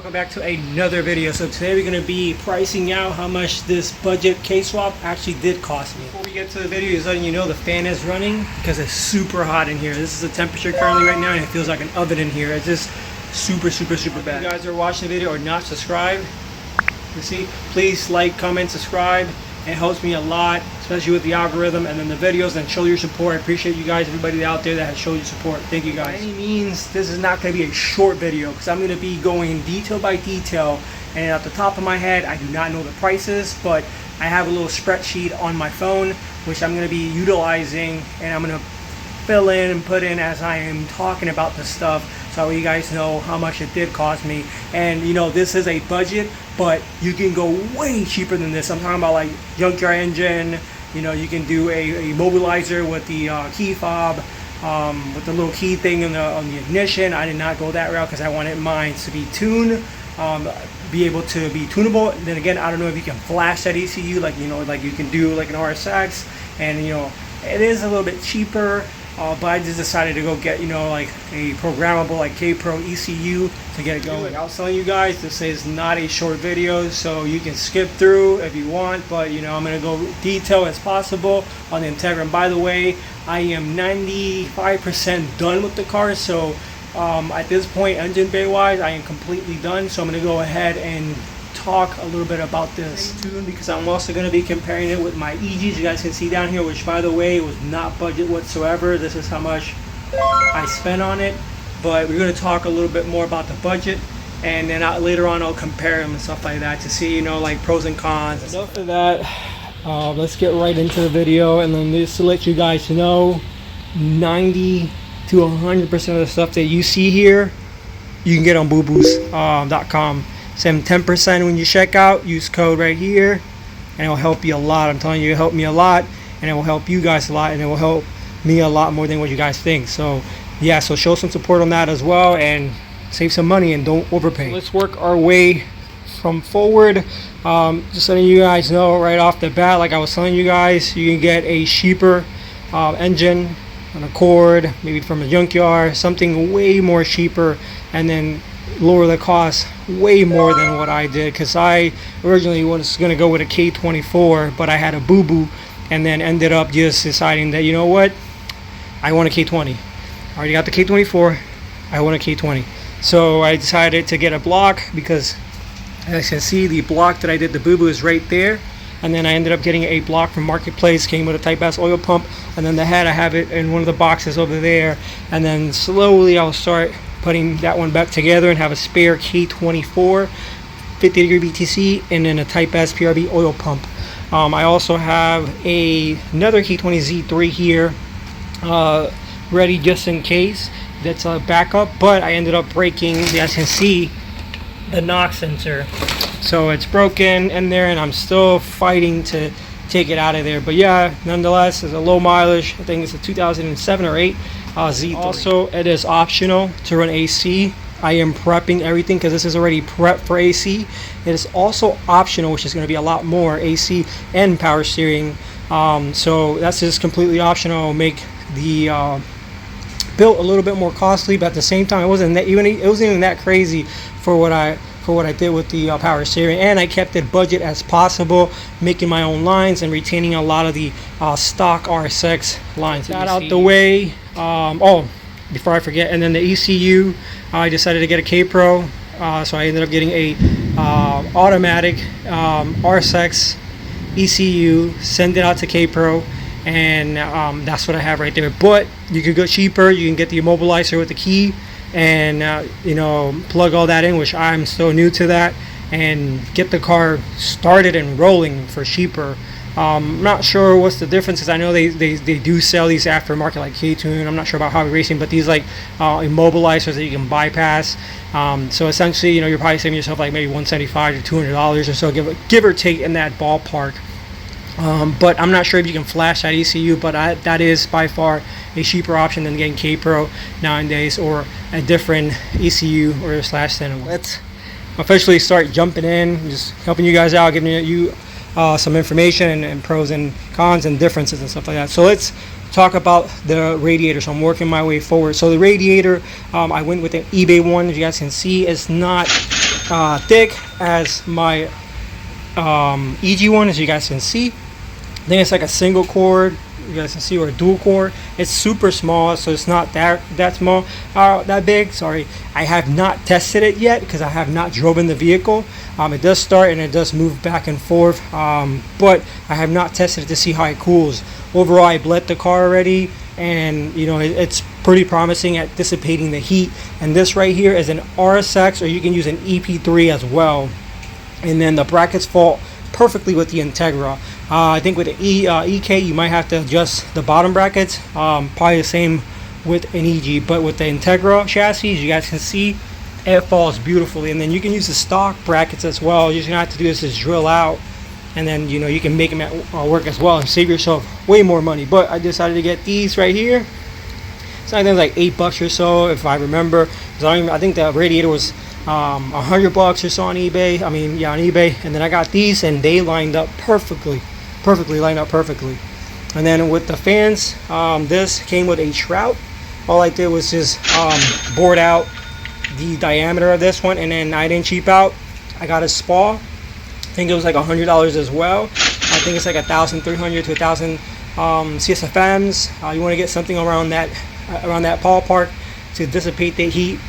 Welcome back to another video. So today we're going to be pricing out how much this Budget K-Swap actually did cost me. Before we get to the video, just letting you know the fan is running because it's super hot in here. This is the temperature currently right now and it feels like an oven in here. It's just super bad. If you guys are watching the video or not subscribed, you see, please like, comment, subscribe. It helps me a lot, especially with the algorithm and then the videos, and show your support. I appreciate you guys, everybody out there that has showed your support. Thank you guys. By any means, this is not going to be a short video because I'm going to be going detail by detail, and at the top of my head I do not know the prices, but I have a little spreadsheet on my phone which I'm going to be utilizing, and I'm going to fill in and put in as I am talking about the stuff, so you guys know how much it did cost me. And you know, this is a budget, but you can go way cheaper than this. I'm talking about like junkyard engine. You know, you can do a mobilizer with the key fob, with the little key thing on the ignition. I did not go that route because I wanted mine to be tuned, be able to be tunable. And then again, I don't know if you can flash that ECU like, you know, like you can do like an RSX, and you know, it is a little bit cheaper. But I just decided to go get, you know, like a programmable like K-Pro ECU to get it going. I was telling you guys, this is not a short video, so you can skip through if you want, but you know, I'm going to go detail as possible on the Integra. And by the way, I am 95% done with the car, so at this point, engine bay wise, I am completely done. So I'm going to go ahead and talk a little bit about this. Stay tuned, because I'm also going to be comparing it with my EGs. You guys can see down here, which by the way was not budget whatsoever. This is how much I spent on it, but we're going to talk a little bit more about the budget, and then later on I'll compare them and stuff like that to see, you know, like pros and cons. Enough of that. Let's get right into the video, and then just to let you guys know, 90 to 100% of the stuff that you see here you can get on booboos.com. Save 10% when you check out. Use code right here, and it will help you a lot. I'm telling you, it helped me a lot, and it will help you guys a lot, and it will help me a lot more than what you guys think. So yeah, so show some support on that as well, and save some money and don't overpay. Let's work our way from forward. Just letting you guys know right off the bat, like I was telling you guys, you can get a cheaper engine, an Accord, maybe from a junkyard, something way more cheaper, and then lower the cost way more than what I did, because I originally was going to go with a K24, but I had a boo-boo, and then ended up just deciding that, you know what, I want a K20. I already got the K24, I want a K20. So I decided to get a block, because as you can see, the block that I did the boo-boo is right there. And then I ended up getting a block from Marketplace, came with a Type S oil pump, and then the head I have it in one of the boxes over there, and then slowly I'll start putting that one back together and have a spare K24 50-degree BTC, and then a Type S PRB oil pump. I also have another K20 Z3 here ready just in case. That's a backup, but I ended up breaking, as you can see, the NOx sensor. So it's broken in there, and I'm still fighting to take it out of there. But yeah, nonetheless, it's a low mileage. I think it's a 2007 or 8 Z3. Also, it is optional to run AC. I am prepping everything because this is already prepped for AC. It is also optional, which is going to be a lot more, AC and power steering. So that's just completely optional. Make the built a little bit more costly, but at the same time, it wasn't even that crazy for what I did with the power steering. And I kept it budget as possible, making my own lines and retaining a lot of the stock RSX lines. That out the way. Oh, before I forget, and then the ECU, I decided to get a K-Pro, so I ended up getting a automatic RSX ECU, send it out to K-Pro, and that's what I have right there. But you could go cheaper. You can get the immobilizer with the key, and you know, plug all that in, which I'm so new to that, and get the car started and rolling for cheaper. I'm not sure what's the difference, because I know they do sell these aftermarket like K-Tune. I'm not sure about Hobby Racing, but these like immobilizers that you can bypass. So essentially, you know, you're probably saving yourself like maybe $175 to $200 or so, give or take, in that ballpark. But I'm not sure if you can flash that ECU, but that is by far a cheaper option than getting K-Pro nowadays, or a different ECU or slash center. Let's officially start jumping in, just helping you guys out, giving you some information and pros and cons and differences and stuff like that. So let's talk about the radiator. So I'm working my way forward. So the radiator, I went with an eBay one. As you guys can see, it's not thick as my EG one, as you guys can see. I think it's like a single cord, you guys can see, or a dual core. It's super small, so it's not that small, that big. Sorry, I have not tested it yet because I have not driven the vehicle. It does start and it does move back and forth, but I have not tested it to see how it cools. Overall, I bled the car already, and you know, it's pretty promising at dissipating the heat. And this right here is an RSX, or you can use an EP3 as well. And then the brackets fall perfectly with the Integra. I think with the EK you might have to adjust the bottom brackets, probably the same with an EG, but with the Integra chassis, you guys can see it falls beautifully. And then you can use the stock brackets as well. You're just gonna have to do is just drill out, and then you know, you can make them at work as well and save yourself way more money. But I decided to get these right here. So I think like $8 or so, if I remember. I think the radiator was $100 or so on eBay. I mean, yeah, on eBay. And then I got these, and they lined up perfectly lined up perfectly. And then with the fans, this came with a shroud. All I did was just board out the diameter of this one, and then I didn't cheap out. I got a spa. I think it was like $100 as well. I think it's like 1,300 to 1,000 CSFMs. You want to get something around that ballpark to dissipate the heat,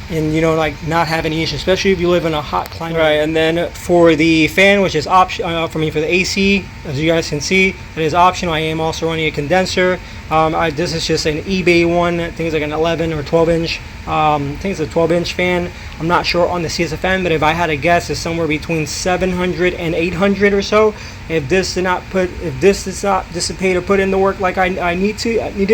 and you know, like not have any issues, especially if you live in a hot climate. Right, and then for the fan, which is option for the AC, as you guys can see, it is optional. I am also running a condenser. This is just an eBay one. I think it's like an 11 or 12 inch. I think it's a 12-inch fan. I'm not sure on the CSFM, but if I had to guess, it's somewhere between 700 and 800 or so. If this does not dissipate or put in the work like I needed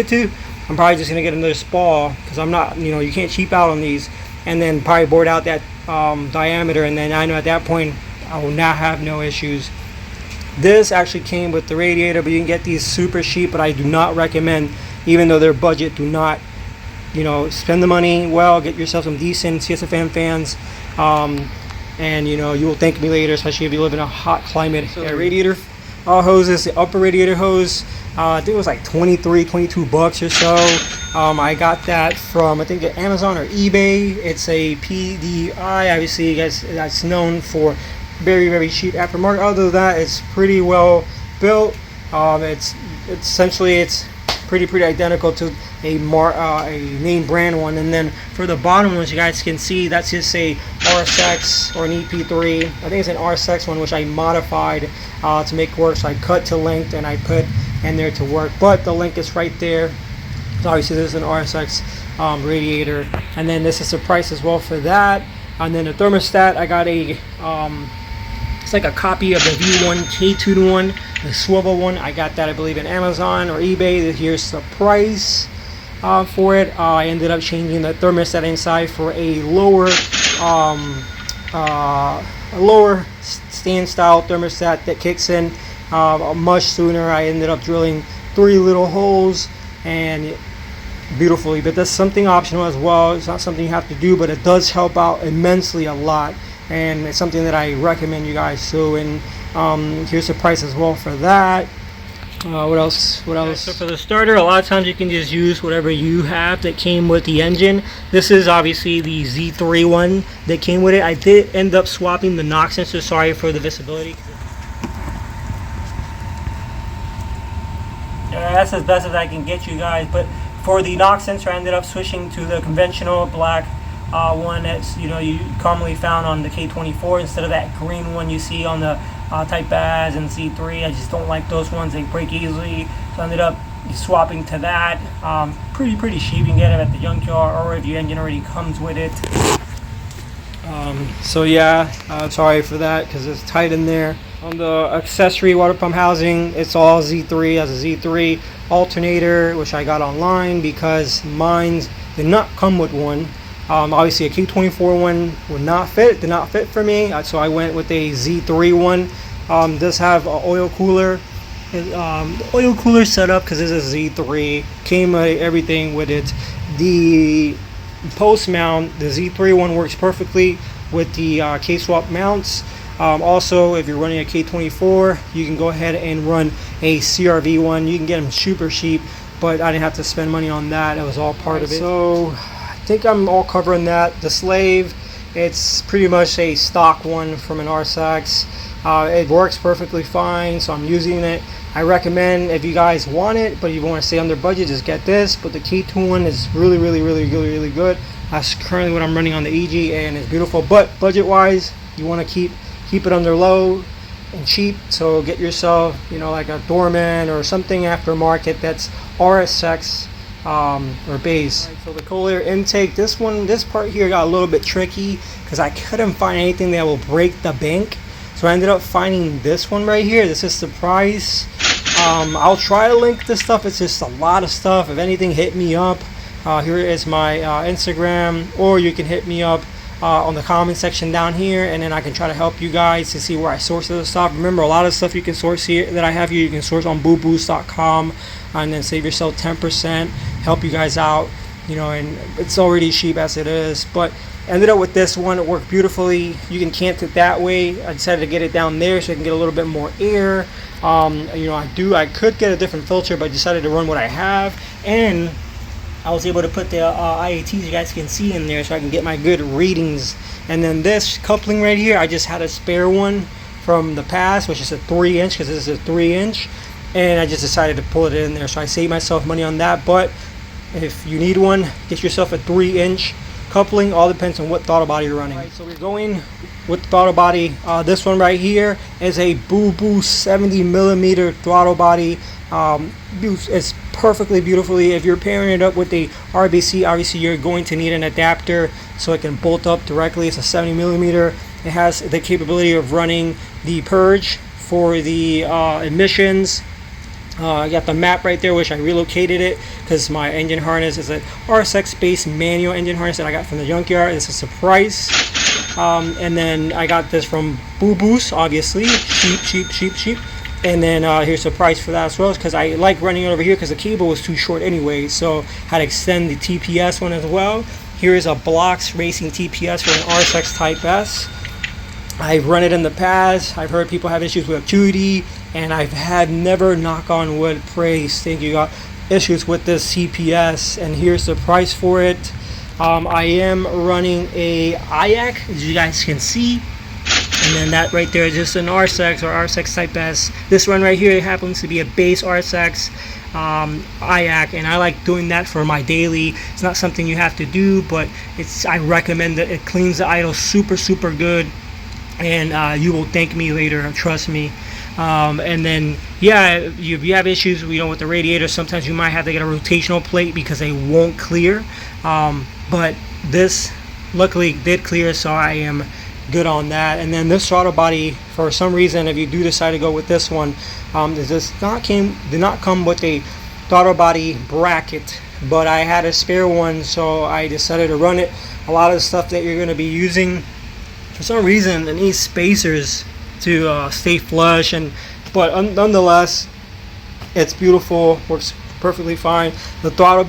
to, I'm probably just gonna get another spa, because I'm not, you know, you can't cheap out on these. And then probably board out that diameter, and then I know at that point I will not have no issues. This actually came with the radiator, but you can get these super cheap, but I do not recommend, even though they're budget, do not, you know, spend the money well, get yourself some decent CSFM fans, and you know, you will thank me later, especially if you live in a hot climate. So the radiator hoses, the upper radiator hose, I think it was like $22 or so. I got that from, I think, Amazon or eBay. It's a PDI. Obviously, you guys, that's known for very cheap aftermarket. Other than that, it's pretty well built. It's essentially pretty identical to a name brand one. And then for the bottom ones, you guys can see that's just a RSX or an EP3. I think it's an RSX one, which I modified to make work. So I cut to length and I put in there to work, but the link is right there. So obviously this is an RSX radiator, and then this is the price as well for that. And then the thermostat, I got a it's like a copy of the V1 K2 one, the swivel one. I got that, I believe, in Amazon or eBay. Here's the price for it. I ended up changing the thermostat inside for a lower stand style thermostat that kicks in much sooner. I ended up drilling 3 little holes, and beautifully, but that's something optional as well. It's not something you have to do, but it does help out immensely a lot, and it's something that I recommend you guys. So, and here's the price as well for that. What else? So for the starter, a lot of times you can just use whatever you have that came with the engine. This is obviously the Z3 one that came with it. I did end up swapping the knock sensor. Sorry for the visibility. That's as best as I can get you guys, but for the knock sensor, I ended up switching to the conventional black one that's, you know, you commonly found on the K24 instead of that green one you see on the Type As and Z3. I just don't like those ones, they break easily, so I ended up swapping to that. Pretty cheap. You can get it at the junkyard, or if your engine already comes with it. So yeah, sorry for that because it's tight in there. On the accessory water pump housing, it's all Z3. As a Z3 alternator, which I got online because mine did not come with one. Obviously a K24 one did not fit for me, so I went with a Z3 one. Does have an oil cooler. Oil cooler setup because this is a Z3. Came everything with it. The post mount, the Z3 one works perfectly with the Kswap mounts. Also, if you're running a K24, you can go ahead and run a CRV one. You can get them super cheap, but I didn't have to spend money on that. It was all part of it. So I think I'm all covering that. The slave It's pretty much a stock one from an RSX. It works perfectly fine, so I'm using it. I recommend, if you guys want it but you want to stay under budget, just get this. But the K2 one is really good. That's currently what I'm running on the EG, and it's beautiful. But budget wise, you want to keep it under low and cheap. So get yourself, like a Dorman or something aftermarket that's RSX or base. Right, so the cold air intake, this part here got a little bit tricky because I couldn't find anything that will break the bank. So I ended up finding this one right here. This is the price. I'll try to link this stuff. It's just a lot of stuff. If anything, hit me up. Here is my Instagram, or you can hit me up on the comment section down here, and then I can try to help you guys to see where I source this stuff. Remember, a lot of stuff you can source here that I have here, you can source on booboost.com, and then save yourself 10%, help you guys out, and it's already cheap as it is. But ended up with this one. It worked beautifully. You can cant it that way. I decided to get it down there so I can get a little bit more air. I could get a different filter, but I decided to run what I have, and I was able to put the IATs you guys can see in there so I can get my good readings. And then this coupling right here, I just had a spare one from the past, which is a 3-inch, because this is a 3-inch, and I just decided to pull it in there. So I saved myself money on that. But if you need one, get yourself a 3-inch coupling. All depends on what throttle body you're running. Right, so we're going with the throttle body. This one right here is a Boost 70mm throttle body. It's perfectly beautifully. If you're pairing it up with the RBC, obviously you're going to need an adapter so it can bolt up directly. It's a 70mm. It has the capability of running the purge for the emissions. I got the map right there, which I relocated it because my engine harness is an RSX based manual engine harness that I got from the junkyard. This is a price. And then I got this from Boost, obviously. Cheap. And then here's the price for that as well, because I like running it over here because the cable was too short anyway, so I had to extend the TPS one as well. Here is a Blocks Racing TPS for an RSX Type S. I've run it in the past. I've heard people have issues with acuity, and I've had never, knock on wood, praise, thank you God, issues with this TPS. And here's the price for it. I am running a IAC, as you guys can see. And then that right there is just an RSX or RSX Type S. This one right here happens to be a base RSX IAC, and I like doing that for my daily. It's not something you have to do, but I recommend it. It cleans the idle super good, and you will thank me later, trust me. And then if you have issues with the radiator, sometimes you might have to get a rotational plate because they won't clear, but this luckily did clear, so I am good on that. And then this throttle body, for some reason, if you do decide to go with this one, did not come with a throttle body bracket, but I had a spare one, so I decided to run it. A lot of the stuff that you're going to be using, for some reason, it needs spacers to stay flush, but nonetheless, it's beautiful, works perfectly fine. The throttle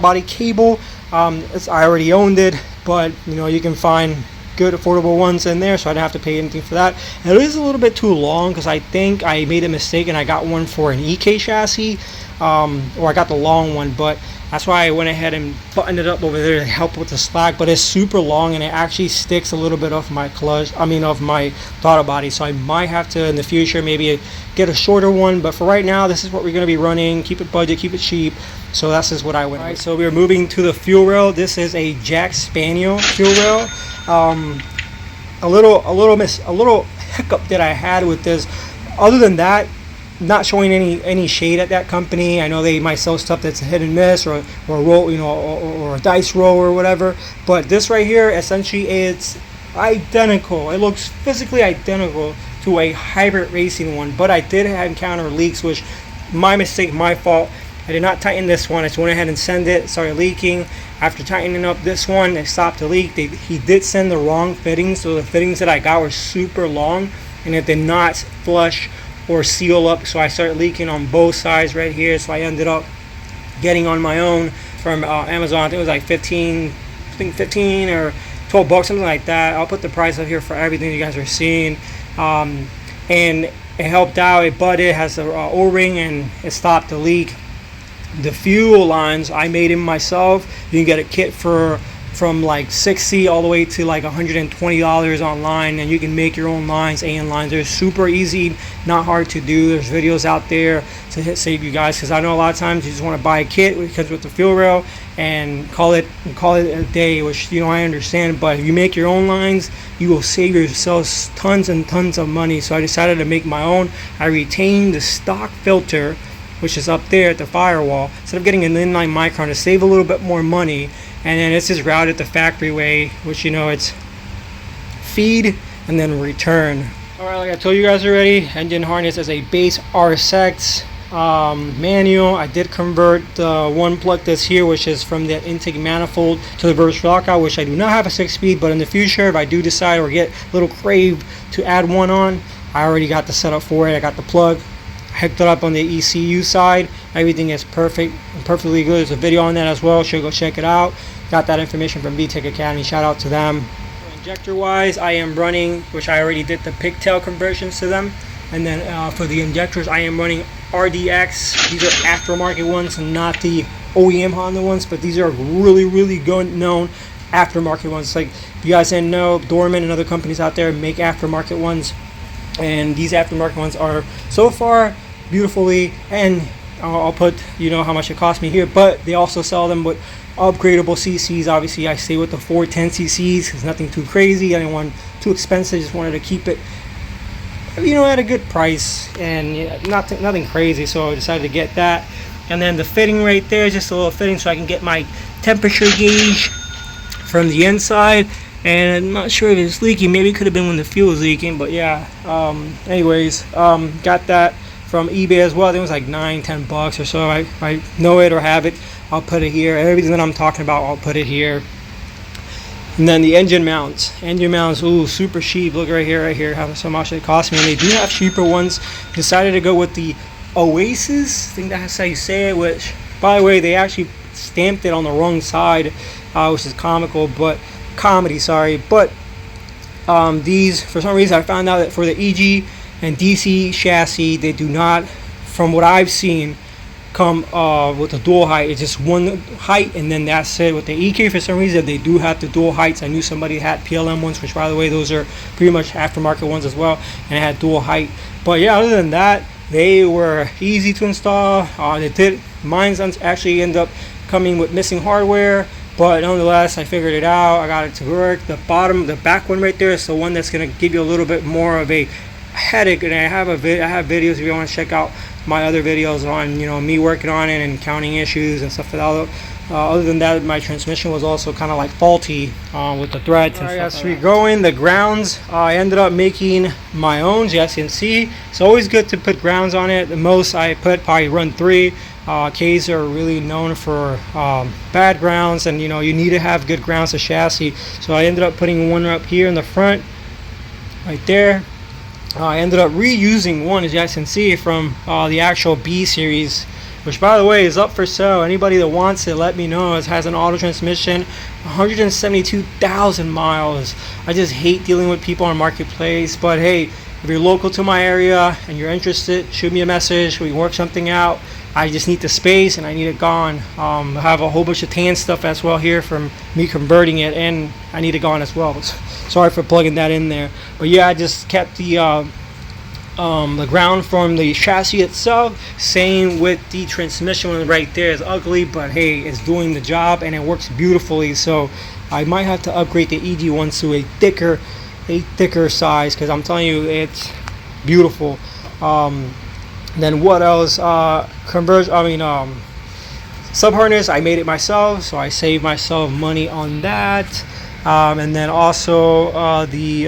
body cable, I already owned it, but you can find good affordable ones in there, so I didn't have to pay anything for that. And it is a little bit too long because I think I made a mistake and I got one for an EK chassis, or I got the long one, but that's why I went ahead and buttoned it up over there to help with the slack. But it's super long and it actually sticks a little bit off my of my throttle body, so I might have to in the future maybe get a shorter one. But for right now, this is what we're going to be running. Keep it budget, keep it cheap. So that's just what I went. All right, so we're moving to the fuel rail. This is a Jack Spaniel fuel rail. A little hiccup that I had with this. Other than that, not showing any shade at that company. I know they might sell stuff that's a hit and miss, or a roll, or a dice roll or whatever. But this right here, essentially, it's identical. It looks physically identical to a hybrid racing one. But I did encounter leaks, which my mistake, my fault. I did not tighten this one. I just went ahead and sent it. Started leaking. After tightening up this one, it stopped the leak. He did send the wrong fittings, so the fittings that I got were super long, and it did not flush or seal up. So I started leaking on both sides right here. So I ended up getting on my own from Amazon. I think it was like 15 or 12 bucks, something like that. I'll put the price up here for everything you guys are seeing. And it helped out. It budded, has the O-ring, and it stopped the leak. The fuel lines I made them myself. You can get a kit for from like $60 all the way to like $120 online, and you can make your own lines, AN lines. They're super easy, not hard to do. There's videos out there to save you guys, because I know a lot of times you just want to buy a kit which comes with the fuel rail and call it a day, which, you know, I understand. But if you make your own lines, you will save yourselves tons and tons of money. So I decided to make my own. I retained the stock filter, which is up there at the firewall, instead of getting an inline micron, to save a little bit more money. And then it's just routed the factory way, which, you know, it's feed and then return. All right, like I told you guys already, engine harness is a base RSX manual. I did convert the one plug that's here, which is from the intake manifold, to the reverse lockout, which I do not have a 6-speed, but in the future, if I do decide or get a little crave to add one on, I already got the setup for it. I got the plug, hooked it up on the ECU side. Everything is perfect and perfectly good. There's a video on that as well. Should go check it out. Got that information from VTech Academy. Shout out to them. Injector wise, I am running, which I already did the pigtail conversions to them. And then for the injectors, I am running RDX. These are aftermarket ones, not the OEM Honda ones, but these are really good known aftermarket ones. Like, if you guys didn't know, Dorman and other companies out there make aftermarket ones, and these aftermarket ones are so far beautifully, and I'll put, you know, how much it cost me here, but they also sell them with upgradable CCs. Obviously I stay with the 410 CCs. It's nothing too crazy. I didn't want too expensive. Just wanted to keep it, you know, at a good price, and yeah, nothing crazy. So I decided to get that. And then the fitting right there is just a little fitting so I can get my temperature gauge from the inside. And I'm not sure if it's leaking. Maybe it could have been when the fuel was leaking, but yeah. Anyways, got that from eBay as well. I think it was like $9-10 bucks or so. If I know it or have it, I'll put it here. Everything that I'm talking about, I'll put it here. And then the engine mounts. Ooh, super cheap. Look right here, how much it cost me. And they do have cheaper ones. Decided to go with the Oasis. I think that's how you say it. Which, by the way, they actually stamped it on the wrong side, which is comedy, sorry. But these, for some reason, I found out that for the EG and DC chassis, they do not, from what I've seen, come with the dual height. It's just one height, and then that's it. With the EK, for some reason, they do have the dual heights. I knew somebody had PLM ones, which, by the way, those are pretty much aftermarket ones as well, and it had dual height. But yeah, other than that, they were easy to install. Mine's actually end up coming with missing hardware, but nonetheless, I figured it out. I got it to work. The back one right there is the one that's going to give you a little bit more of a headache, and I have videos if you want to check out my other videos on, you know, me working on it and counting issues and stuff like that. Other than that, my transmission was also kind of like faulty with the threads and stuff. As we go in, the grounds, I ended up making my own, as you guys can see. It's always good to put grounds on it. The most I put, probably run 3. Ks are really known for bad grounds, and you know, you need to have good grounds to chassis. So I ended up putting one up here in the front, right there. I ended up reusing one, as you guys can see, from the actual B series, which, by the way, is up for sale. Anybody that wants it, let me know. It has an auto transmission, 172,000 miles. I just hate dealing with people on Marketplace, but hey, if you're local to my area and you're interested, shoot me a message. We can work something out. I just need the space and I need it gone. I have a whole bunch of tan stuff as well here from me converting it, and I need it gone as well. Sorry for plugging that in there. But yeah, I just kept the ground from the chassis itself. Same with the transmission one right there. It's ugly, but hey, it's doing the job and it works beautifully. So I might have to upgrade the EG ones to a thicker size, because I'm telling you, it's beautiful. Then what else? Sub harness, I made it myself, so I saved myself money on that. And then also the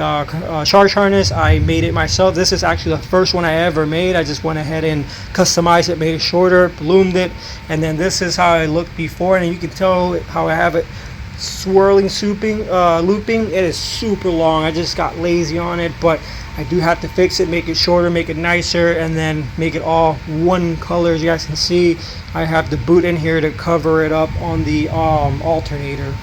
charge harness, I made it myself. This is actually the first one I ever made. I just went ahead and customized it, made it shorter, ballooned it, and then this is how it looked before. And you can tell how I have it swirling, looping. It is super long. I just got lazy on it, but I do have to fix it, make it shorter, make it nicer, and then make it all one color. As you guys can see, I have the boot in here to cover it up on the alternator.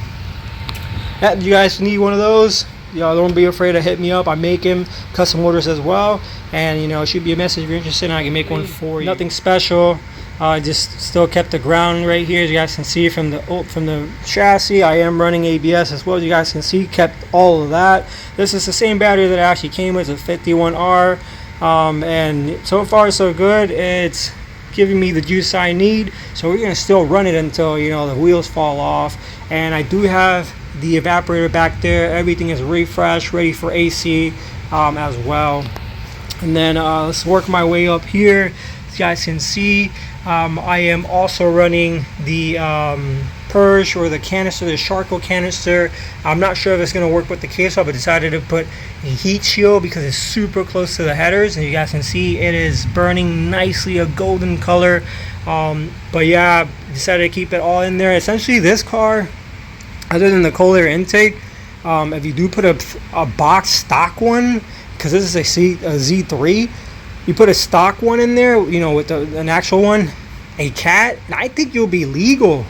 You guys need one of those, don't be afraid to hit me up. I make them custom orders as well, and shoot me a message if you're interested and I can make one for you. Nothing special. Just still kept the ground right here, as you guys can see from the chassis. I am running ABS as well, as you guys can see. Kept all of that. This is the same battery that I actually came with, a 51R, and so far so good. It's giving me the juice I need, so we're gonna still run it until the wheels fall off. And I do have the evaporator back there. Everything is refreshed, ready for AC as well. And then let's work my way up here. As you guys can see, I am also running the purge, or the canister, the charcoal canister. I'm not sure if it's going to work with the case swap, but decided to put a heat shield because it's super close to the headers, and you guys can see it is burning nicely, a golden color. But yeah, decided to keep it all in there. Essentially, this car, other than the cold air intake, if you do put a box stock one, because this is a Z3, you put a stock one in there, with an actual one, a cat, I think you'll be legal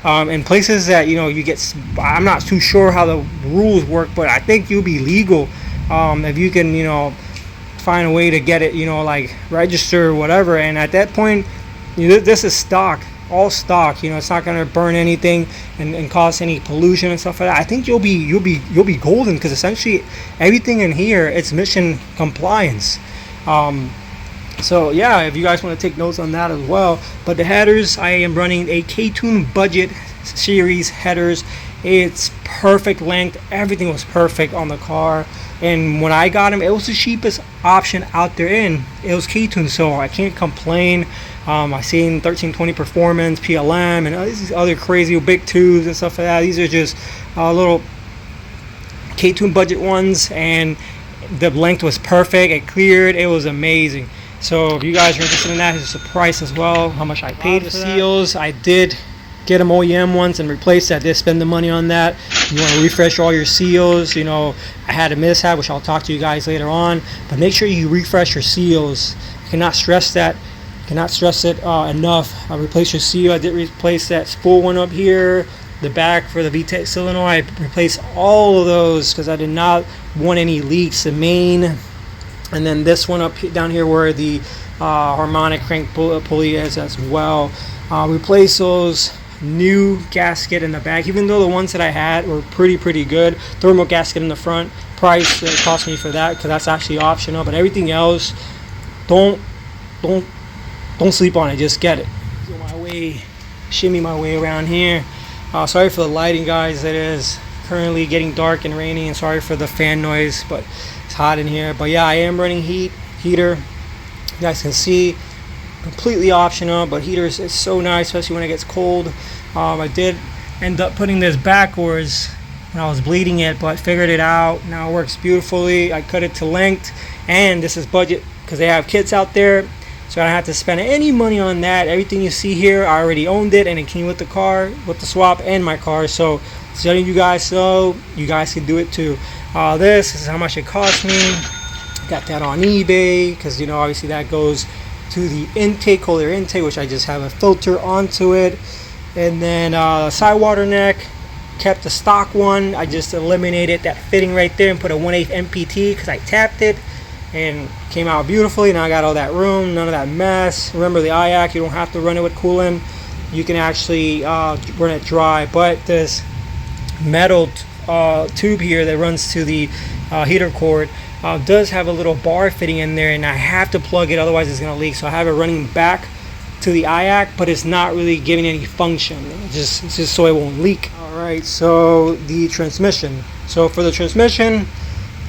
in places that you get. I'm not too sure how the rules work, but I think you'll be legal if you can find a way to get it, like register or whatever. And at that point, this is stock, all stock. It's not going to burn anything and cause any pollution and stuff like that. I think you'll be golden, because essentially everything in here, it's mission compliance. So yeah, if you guys want to take notes on that as well. But the headers, I am running a K-Tune Budget series headers. It's perfect length, everything was perfect on the car, and when I got them, it was the cheapest option out there, and it was K-Tune, so I can't complain. I seen 1320 Performance, PLM, and these other crazy big tubes and stuff like that. These are just little K-Tune Budget ones, and the length was perfect. It cleared. It was amazing. So if you guys are interested in that, here's the price as well, how much I paid for seals. I did get them OEM ones and replace that. I did spend the money on that. You want to refresh all your seals. I had a mishap, which I'll talk to you guys later on, but make sure you refresh your seals. I cannot stress that. Cannot stress it enough. I replaced your seal. I did replace that spool one up here, the back for the VTEC solenoid. I replaced all of those because I did not want any leaks. The main, and then this one up down here where the harmonic crank pulley is as well. Replace those. New gasket in the back, even though the ones that I had were pretty good. Thermal gasket in the front. Price that cost me for that, because that's actually optional. But everything else, don't sleep on it. Just get it. Shimmy my way around here. Sorry for the lighting, guys. It is currently getting dark and rainy, and sorry for the fan noise, but it's hot in here. But yeah, I am running heater. You guys can see, completely optional, but heaters is so nice, especially when it gets cold. I did end up putting this backwards when I was bleeding it, but figured it out. Now it works beautifully. I cut it to length, and this is budget because they have kits out there, so I don't have to spend any money on that. Everything you see here, I already owned it, and it came with the car, with the swap and my car. So letting you guys know, you guys can do it too. This is how much it cost me. Got that on eBay because obviously that goes to the intake, cold air intake, which I just have a filter onto it. And then side water neck, kept the stock one. I just eliminated that fitting right there and put a 1/8 MPT because I tapped it and came out beautifully. Now I got all that room, none of that mess. Remember the IAC, you don't have to run it with coolant. You can actually run it dry, but this metal tube here that runs to the heater cord does have a little bar fitting in there, and I have to plug it, otherwise it's going to leak. So I have it running back to the IAC, but it's not really giving any function. It's just so it won't leak. Alright, so the transmission. So for the transmission,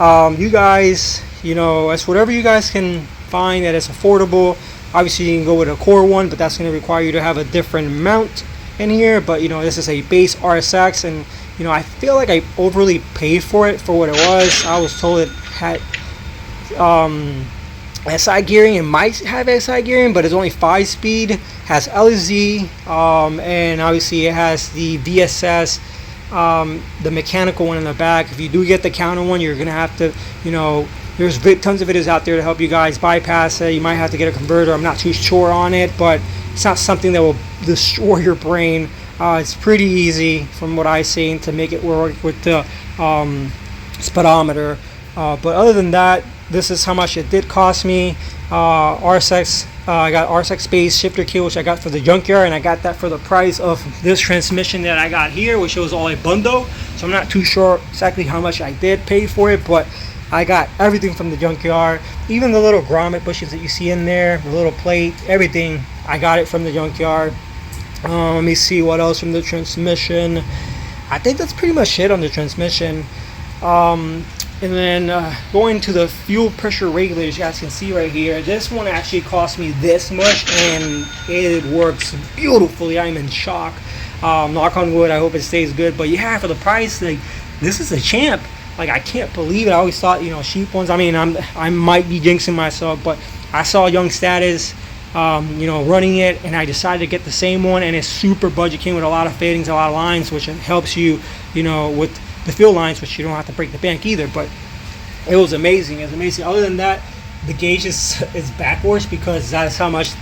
you guys, it's whatever you guys can find that is affordable. Obviously you can go with a core one, but that's going to require you to have a different mount in here. But this is a base RSX, and I feel like I overly paid for it for what it was. I was told it had SI gearing. It might have SI gearing, but it's only 5-speed, has LZ, and obviously it has the VSS, the mechanical one in the back. If you do get the counter one, you're gonna have to, there's tons of videos out there to help you guys bypass it. You might have to get a converter. I'm not too sure on it, but it's not something that will destroy your brain. It's pretty easy from what I've seen to make it work with the speedometer. But other than that, this is how much it did cost me. RSX I got RSX Space shifter kit, which I got for the junkyard, and I got that for the price of this transmission that I got here, which was all a bundle. So I'm not too sure exactly how much I did pay for it, but I got everything from the junkyard, even the little grommet bushes that you see in there, the little plate, everything. I got it from the junkyard. Let me see what else from the transmission. I think that's pretty much it on the transmission. And then going to the fuel pressure regulators, you guys can see right here, this one actually cost me this much and it works beautifully. I'm in shock. Knock on wood, I hope it stays good. But yeah, for the price, like, this is a champ. Like, I can't believe it. I always thought, you know, cheap ones, I mean, I might be jinxing myself, but I saw Young Status, you know, running it, and I decided to get the same one, and it's super budget. Came with a lot of fittings, a lot of lines, which helps you, you know, with the fuel lines, which you don't have to break the bank either. But it was amazing. It was amazing. Other than that, the gauge is backwards because that's how much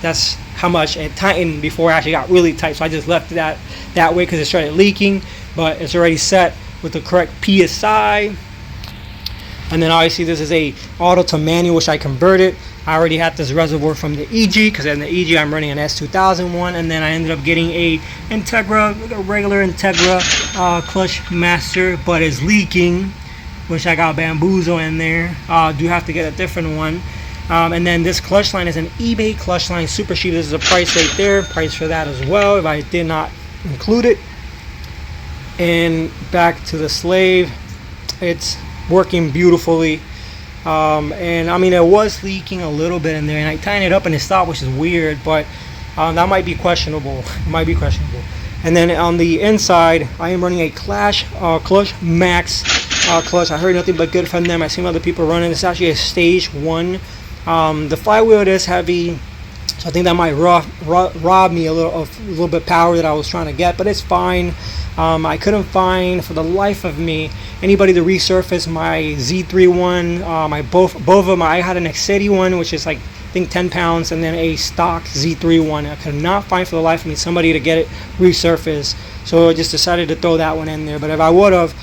it tightened before it actually got really tight. So I just left that way because it started leaking, but it's already set with the correct PSI. And then obviously this is a auto to manual, which I converted. I already had this reservoir from the EG, because in the EG I'm running an S2000 one, and then I ended up getting a regular Integra clutch master, but it's leaking, which I got bamboozle in there. Do have to get a different one. And then this clutch line is an eBay clutch line, super cheap. This is a price right there, price for that as well if I did not include it. And back to the slave, it's working beautifully. And I mean, it was leaking a little bit in there, and I tightened it up and it stopped, which is weird, but that might be questionable. It might be questionable. And then on the inside, I am running a Clutch Max clutch. I heard nothing but good from them. I've seen other people running. It's actually a stage 1. The flywheel is heavy, so I think that might rob me a little bit power that I was trying to get, but it's fine. I couldn't find for the life of me anybody to resurface my Z3 one. My both of them. I had an Excedi one, which is like, I think 10 pounds, and then a stock Z3 one. I could not find for the life of me somebody to get it resurfaced, so I just decided to throw that one in there. But if I would have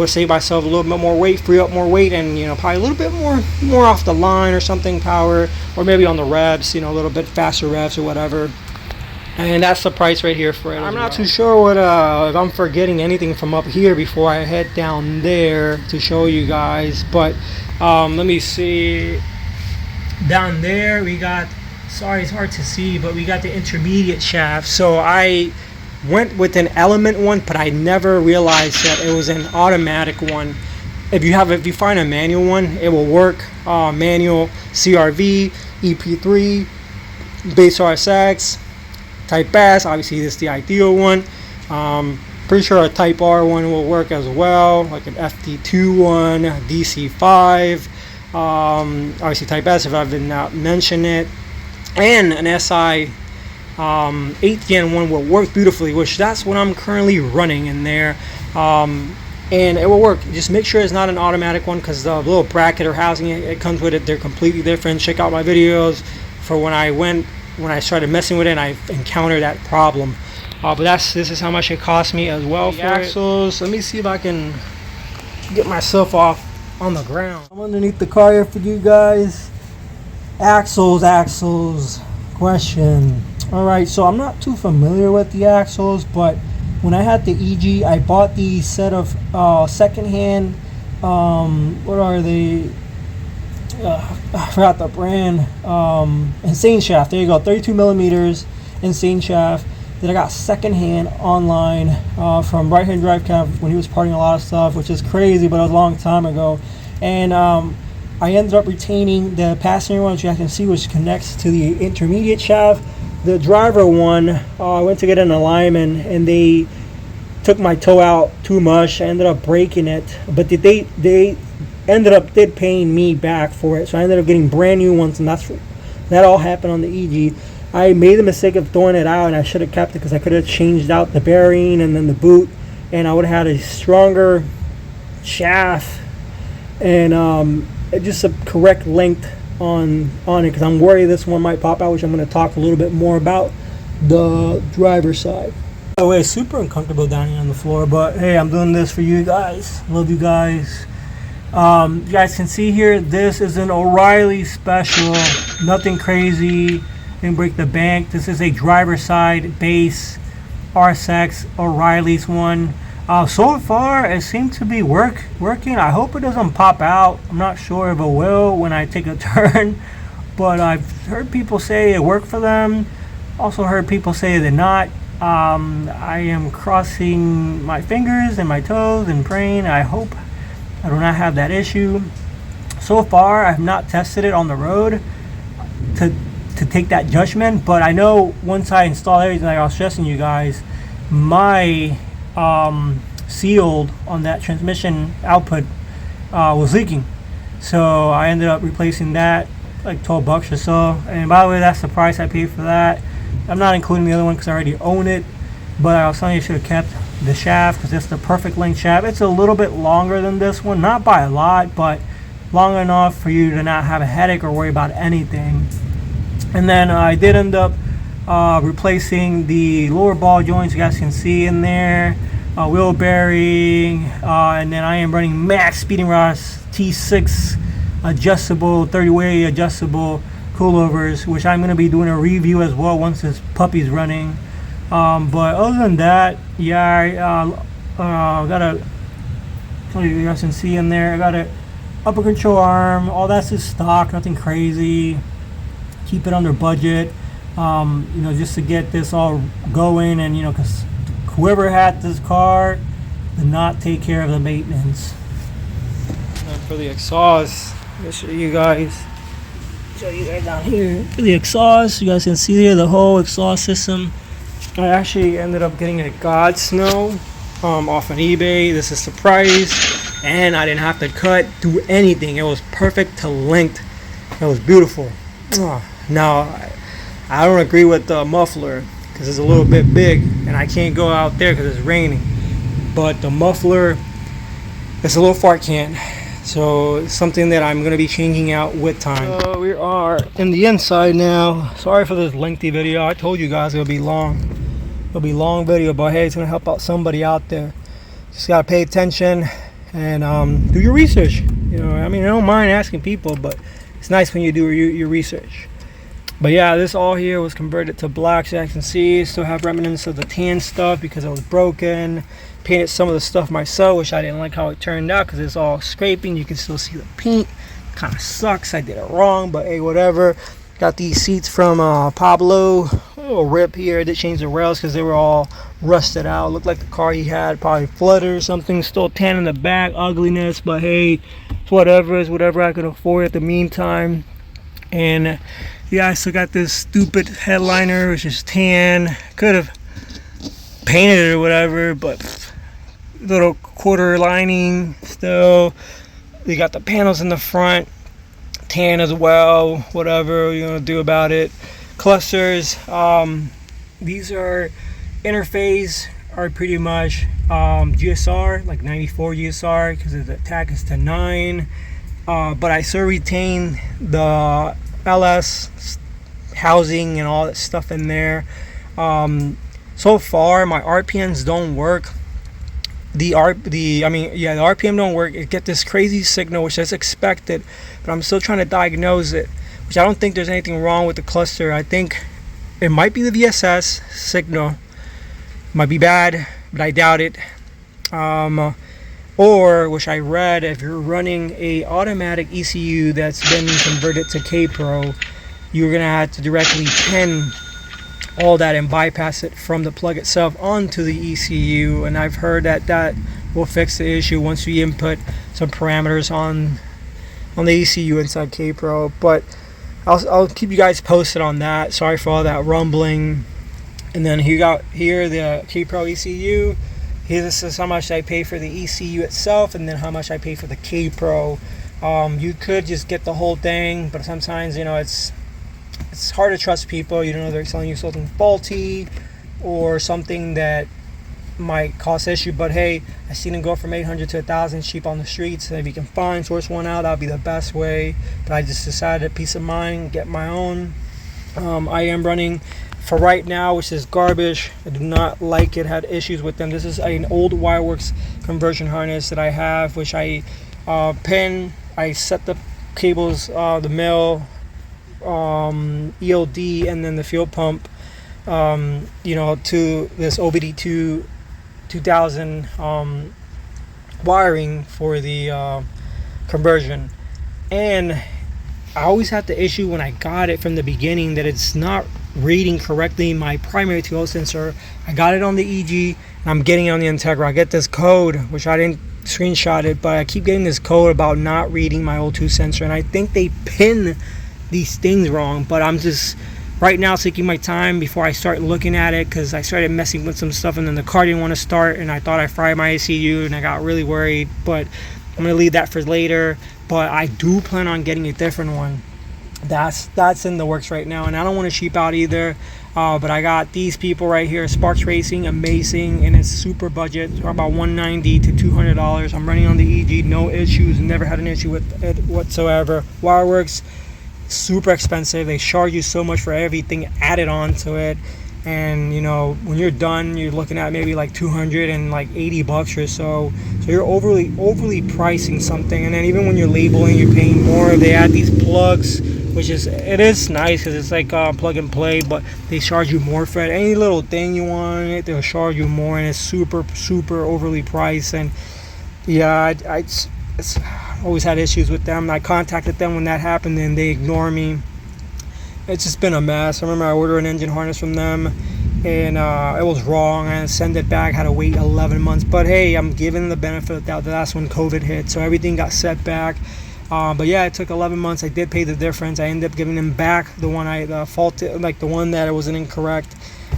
saved myself a little bit more weight, free up more weight, and, you know, probably a little bit more off the line or something, power, or maybe on the revs, you know, a little bit faster revs or whatever. And that's the price right here for it. I'm not too sure what if I'm forgetting anything from up here before I head down there to show you guys. But let me see. Down there we got, sorry it's hard to see, but we got the intermediate shaft. So I went with an element one, but I never realized that it was an automatic one. If you find a manual one, it will work. Manual CRV, EP3, base RSX, Type S, obviously this is the ideal one. Pretty sure a Type R one will work as well, like an FD2 one, DC5, obviously Type S if I did not mention it, and an SI 8th gen one will work beautifully, which that's what I'm currently running in there. And it will work. Just make sure it's not an automatic one, because the little bracket or housing it comes with it, they're completely different. Check out my videos for when I started messing with it and I encountered that problem. But this is how much it cost me as well for axles. Let me see if I can get myself off on the ground. I'm underneath the car here for you guys. Axles question. Alright, so I'm not too familiar with the axles, but when I had the EG, I bought the set of secondhand, what are they? I forgot the brand. Insane shaft. There you go. 32 millimeters insane shaft that I got secondhand online from Right Hand Drive Camp when he was parting a lot of stuff, which is crazy, but it was a long time ago. And I ended up retaining the passenger one, which you can see, which connects to the intermediate shaft. The driver one, I went to get an alignment and they took my toe out too much. I ended up breaking it, but they ended up paying me back for it, so I ended up getting brand new ones, and that all happened on the EG. I made the mistake of throwing it out, and I should have kept it because I could have changed out the bearing and then the boot, and I would have had a stronger shaft and just a correct length on it, because I'm worried this one might pop out, which I'm going to talk a little bit more about the driver's side. By the way, it's super uncomfortable down here on the floor, but hey, I'm doing this for you guys. Love you guys. You guys can see here, this is an O'Reilly special, nothing crazy. Didn't break the bank. This is a driver's side base RSX O'Reilly's one. So far it seems to be working. I hope it doesn't pop out. I'm not sure if it will when I take a turn, but I've heard people say it worked for them. Also heard people say it did not. I am crossing my fingers and my toes and praying. I hope I do not have that issue. So far I have not tested it on the road to take that judgment, but I know once I install everything, like I was stressing you guys, my sealed on that transmission output was leaking, so I ended up replacing that, like $12 or so. And by the way, that's the price I paid for that. I'm not including the other one because I already own it, but I was telling you I should have kept the shaft because it's the perfect length shaft. It's a little bit longer than this one, not by a lot, but long enough for you to not have a headache or worry about anything. And then I did end up replacing the lower ball joints, you guys can see in there, wheel bearing, and then I am running max speeding rods T6 adjustable, 30-way adjustable coilovers, which I'm going to be doing a review as well once this puppy's running. But other than that, yeah, I got a, you guys can see in there, I got a upper control arm, all that's just stock, nothing crazy. Keep it under budget, just to get this all going, and because whoever had this car did not take care of the maintenance. And for the exhaust, let me show you guys down here. For the exhaust, you guys can see there the whole exhaust system. I actually ended up getting a God Snow off on eBay. This is the price, and I didn't have to do anything. It was perfect to length. It was beautiful. Now, I don't agree with the muffler because it's a little bit big and I can't go out there because it's raining. But the muffler, it's a little fart can. So it's something that I'm going to be changing out with time. So we are in the inside now. Sorry for this lengthy video. I told you guys it'll be long. It'll be a long video, but hey, it's going to help out somebody out there. Just got to pay attention and do your research. I don't mind asking people, but it's nice when you do your research. But yeah, this all here was converted to black, so I can see. Still have remnants of the tan stuff because it was broken. Painted some of the stuff myself, which I didn't like how it turned out because it's all scraping. You can still see the paint. Kind of sucks. I did it wrong, but hey, whatever. Got these seats from Pablo. A little rip here. I did change the rails because they were all rusted out. Looked like the car he had probably flooded or something. Still tan in the back, ugliness, but hey, it's whatever. It's whatever I could afford at the meantime. And yeah, I still got this stupid headliner, which is tan. Could have painted it or whatever, but little quarter lining still. We got the panels in the front, tan as well. Whatever you're gonna do about it. Clusters. These are interface are pretty much GSR, like 94 GSR, because the tach is to 9. But I still retain the LS housing and all that stuff in there. So far my RPMs don't work. The RPM don't work. It get this crazy signal, which is expected, but I'm still trying to diagnose it, which I don't think there's anything wrong with the cluster. I think it might be the VSS signal. Might be bad, but I doubt it. Or, which I read, if you're running a automatic ECU that's been converted to K-Pro, you're gonna have to directly pin all that and bypass it from the plug itself onto the ECU. And I've heard that will fix the issue once you input some parameters on the ECU inside K-Pro. But I'll keep you guys posted on that. Sorry for all that rumbling. And then you got here the K-Pro ECU. Here, this is how much I pay for the ECU itself, and then how much I pay for the K-Pro. You could just get the whole thing, but sometimes it's hard to trust people. You don't know they're selling you something faulty or something that might cause issue. But hey, I seen them go from 800 to 1,000 cheap on the streets. And if you can source one out, that'd be the best way. But I just decided, peace of mind, get my own. I am running for right now, which is garbage. I do not like it. Had issues with them. This is an old Wireworks conversion harness that I have, which I pin. I set the cables, the male ELD and then the fuel pump, to this OBD2 2000 wiring for the conversion. And I always had the issue when I got it from the beginning that it's not reading correctly my primary TO sensor. I got it on the EG and I'm getting it on the Integra. I get this code, which I didn't screenshot it, but I keep getting this code about not reading my O2 sensor, and I think they pin these things wrong. But I'm just right now taking my time before I start looking at it, because I started messing with some stuff and then the car didn't want to start, and I thought I fried my ECU and I got really worried. But I'm gonna leave that for later. But I do plan on getting a different one. That's in the works right now, and I don't want to cheap out either. But I got these people right here, Sparks Racing, amazing, and it's super budget, about $190 to $200. I'm running on the EG, no issues, never had an issue with it whatsoever. Wireworks, super expensive. They charge you so much for everything added on to it, and when you're done, you're looking at maybe like $280 or so. So you're overly pricing something, and then even when you're labeling, you're paying more. They add these plugs, which is nice because it's like plug and play, but they charge you more for it. Any little thing you want, they'll charge you more, and it's super overly priced. And yeah, it's always had issues with them. I contacted them when that happened, and they ignore me. It's just been a mess. I remember I ordered an engine harness from them, and it was wrong. I had to send it back, had to wait 11 months. But hey, I'm giving the benefit of the doubt that that's when COVID hit, so everything got set back. But yeah, it took 11 months. I did pay the difference. I ended up giving them back the one I faulted, like the one that it wasn't incorrect,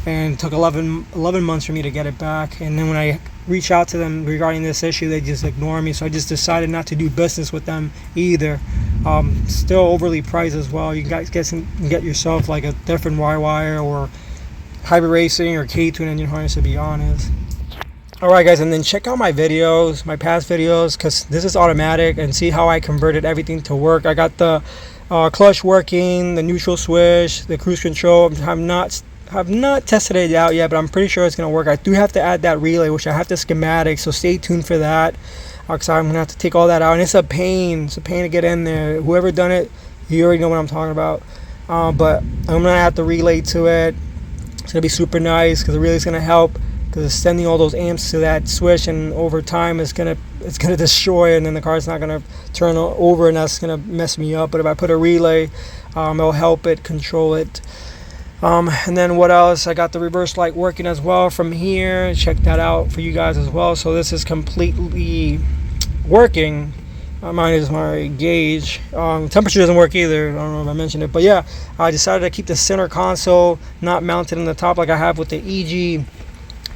and it took 11 months for me to get it back. And then when I reach out to them regarding this issue, they just ignore me. So I just decided not to do business with them either. Still overly priced as well. You guys can get yourself like a different Y-Wire or Hybrid Racing or K2 engine harness, to be honest. Alright guys, and then check out my videos, my past videos, because this is automatic, and see how I converted everything to work. I got the clutch working, the neutral switch, the cruise control. Have not tested it out yet, but I'm pretty sure it's going to work. I do have to add that relay, which I have to schematic, so stay tuned for that, because I'm going to have to take all that out, and it's a pain to get in there. Whoever done it, you already know what I'm talking about. But I'm going to add the relay to it. It's going to be super nice, because the relay is going to help, because it's sending all those amps to that switch, and over time it's gonna destroy it, and then the car's not gonna turn over, and that's gonna mess me up. But if I put a relay, it'll help it control it. And then what else? I got the reverse light working as well from here. Check that out for you guys as well. So this is completely working. Mine is my gauge. Temperature doesn't work either. I don't know if I mentioned it, but yeah, I decided to keep the center console not mounted in the top like I have with the EG,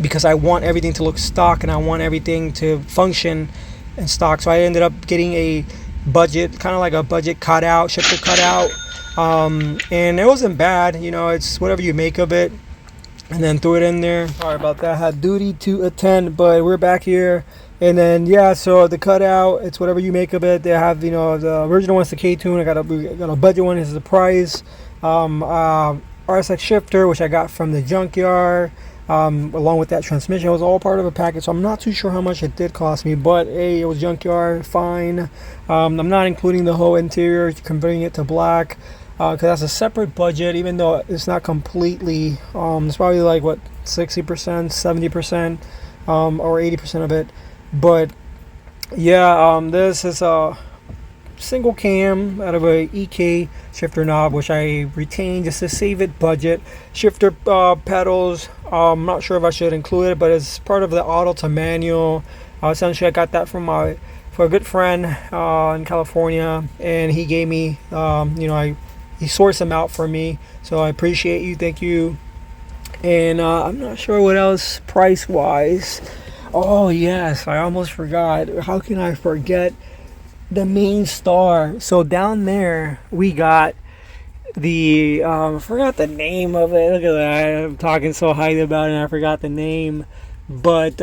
because I want everything to look stock and I want everything to function in stock. So I ended up getting a budget, kind of like a budget cutout, shifter cutout, and it wasn't bad. It's whatever you make of it, and then threw it in there. Sorry about that, had duty to attend, but we're back here. And then yeah, so the cutout, it's whatever you make of it. They have the original one's the K2, I got a budget one, is the price. RSX shifter, which I got from the junkyard, along with that transmission. It was all part of a package, so I'm not too sure how much it did cost me, but hey, it was junkyard, fine. I'm not including the whole interior, converting it to black, because that's a separate budget, even though it's not completely, it's probably like what, 60%, 70%, or 80% of it. But yeah, this is a single cam out of a EK shifter knob, which I retained just to save it budget. Shifter pedals, I'm not sure if I should include it, but it's part of the auto to manual. Essentially I got that from a good friend in California, and he gave me he sourced them out for me, so I appreciate you, thank you. And I'm not sure what else price wise. Oh yes, I almost forgot. How can I forget the main star? So down there we got the I forgot the name of it. Look at that, I'm talking so highly about it and I forgot the name. But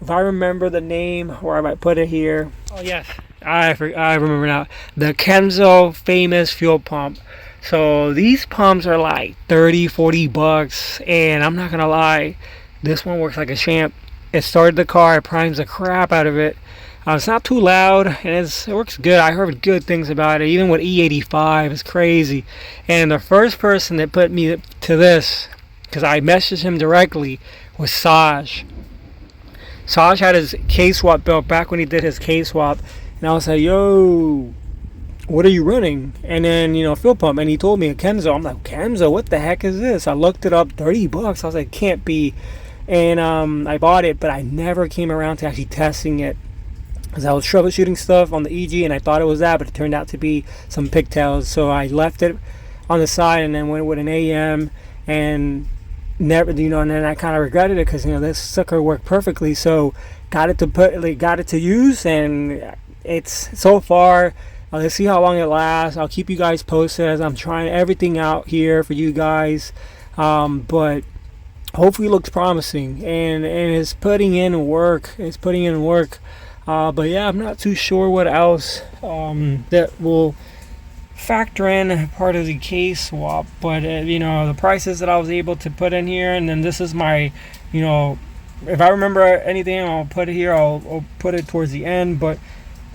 if I remember the name, or I might put it here. Oh yes, I remember now. The Kenzo famous fuel pump. So these pumps are like $30-40, and I'm not gonna lie, this one works like a champ. It started the car, it primes the crap out of it. It's not too loud, and it works good. I heard good things about it, even with E85. It's crazy. And the first person that put me to this, because I messaged him directly, was Saj. Saj had his K-Swap built back when he did his K-Swap, and I was like, yo, what are you running? And then, fuel pump, and he told me a Kenzo. I'm like, Kenzo, what the heck is this? I looked it up, $30. I was like, can't be. And I bought it, but I never came around to actually testing it, because I was troubleshooting stuff on the EG, and I thought it was that, but it turned out to be some pigtails. So I left it on the side and then went with an AM, and never, and then I kind of regretted it, because this sucker worked perfectly. So got it to use, and it's so far. Let's see how long it lasts. I'll keep you guys posted as I'm trying everything out here for you guys, but hopefully it looks promising, and it's putting in work. But yeah, I'm not too sure what else that will factor in part of the K-Swap, but the prices that I was able to put in here, and then this is my, if I remember anything, I'll put it here. I'll put it towards the end, but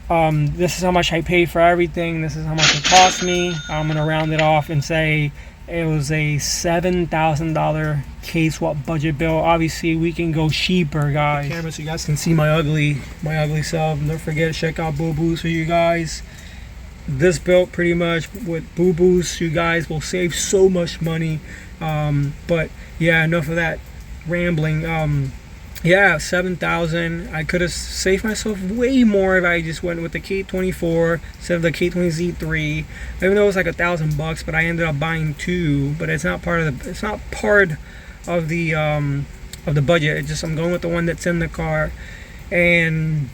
this is how much I paid for everything. This is how much it cost me. I'm gonna round it off and say it was a $7,000 K-Swap budget bill. Obviously, we can go cheaper, guys. Camera, so you guys can see my ugly self. And don't forget to check out Boo Boos for you guys. This built pretty much with Boo Boos, you guys will save so much money. But yeah, enough of that rambling. Yeah, $7,000. I could have saved myself way more if I just went with the K24 instead of the K20Z3. Even though it was like $1,000, but I ended up buying two. But it's not part of the budget. It's just I'm going with the one that's in the car. And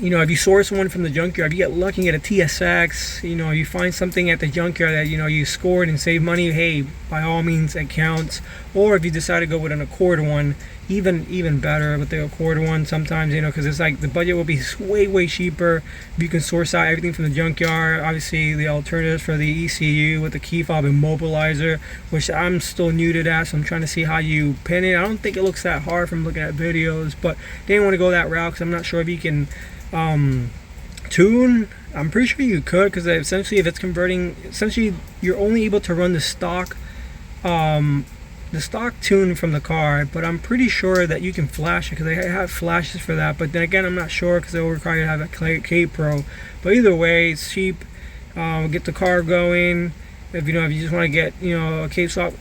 if you source one from the junkyard, if you get lucky at a TSX, you find something at the junkyard that you scored and save money, hey, by all means it counts. Or if you decide to go with an Accord one, even better with the Accord one sometimes, because it's like the budget will be way cheaper if you can source out everything from the junkyard. Obviously the alternatives for the ECU with the key fob immobilizer, which I'm still new to that, so I'm trying to see how you pin it. I don't think it looks that hard from looking at videos, but they didn't want to go that route because I'm not sure if you can tune. I'm pretty sure you could, because essentially if it's converting, essentially you're only able to run the stock tune from the car, but I'm pretty sure that you can flash it, because they have flashes for that. But then again, I'm not sure, because it will require you to have a K Pro. But either way, it's cheap. Get the car going. If you just want to get a K-Swap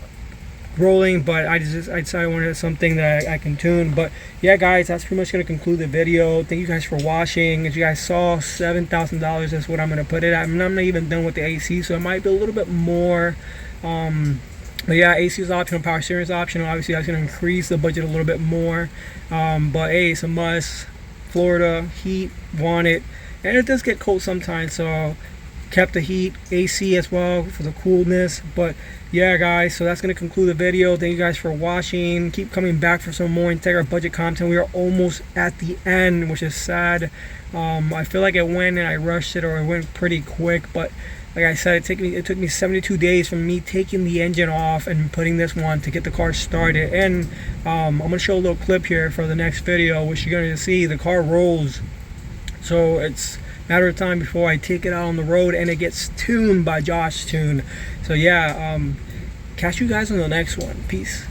rolling, but I decided I wanted something that I can tune. But yeah, guys, that's pretty much going to conclude the video. Thank you guys for watching. As you guys saw, $7,000 is what I'm going to put it at. I'm not even done with the AC, so it might be a little bit more. But yeah, AC is optional, power steering is optional. Obviously that's going to increase the budget a little bit more, but hey, it's a must. Florida heat, want it, and it does get cold sometimes, so kept the heat, AC as well for the coolness. But yeah, guys, so that's going to conclude the video. Thank you guys for watching. Keep coming back for some more Integra budget content. We are almost at the end, which is sad. I feel like it went and I rushed it, or it went pretty quick, but like I said, it took me 72 days from me taking the engine off and putting this one to get the car started. And I'm going to show a little clip here for the next video, which you're going to see the car rolls. So it's a matter of time before I take it out on the road and it gets tuned by Josh Tune. So yeah, catch you guys on the next one. Peace.